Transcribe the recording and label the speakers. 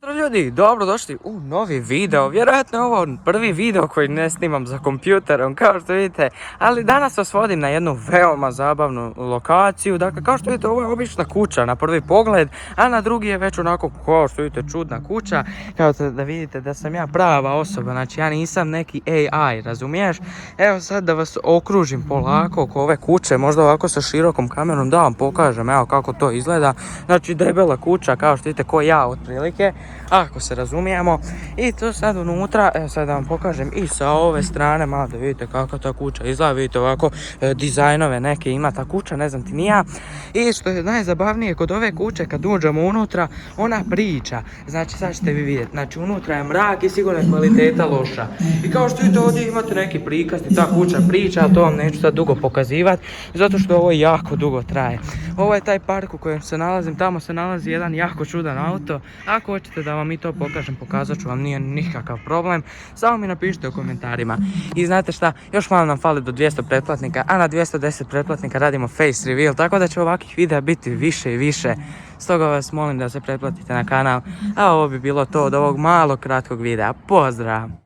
Speaker 1: Pozdrav ljudi, dobrodošli u novi video. Vjerojatno je ovo prvi video koji ne snimam za kompjuterom, kao što vidite. Ali danas vas vodim na jednu veoma zabavnu lokaciju. Dakle, kao što vidite, ovo je obična kuća na prvi pogled, a na drugi je već onako, kao što vidite, čudna kuća. Kao da vidite da sam ja prava osoba, znači ja nisam neki AI, razumiješ? Evo sad da vas okružim polako oko ove kuće, možda ovako sa širokom kamerom da vam pokažem, evo kako to izgleda. Znači debela kuća, kao što vidite, ko ja otprilike, ako se razumijemo. I to sad unutra, evo sad da vam pokažem i sa ove strane, malo da vidite kako ta kuća izgleda, vidite ovako dizajnove neke ima ta kuća, ne znam ti ni ja. I što je najzabavnije kod ove kuće, kad uđemo unutra, ona priča. Znači sad ćete vi vidjeti, znači unutra je mrak i sigurno je kvaliteta loša. I kao što vidite ovdje imate neki prikaz i ta kuća priča, to vam neću sad dugo pokazivati, zato što ovo jako dugo traje. Ovo je taj park u kojem se nalazim, tamo se nalazi jedan jako čudan auto. Ako hoćete da vam i to pokažem, pokazat ću vam, nije nikakav problem. Samo mi napišite u komentarima. I znate šta, još malo nam fali do 200 pretplatnika, a na 210 pretplatnika radimo face reveal, tako da će ovakvih videa biti više i više. Stoga vas molim da se pretplatite na kanal, a ovo bi bilo to od ovog malog kratkog videa. Pozdrav!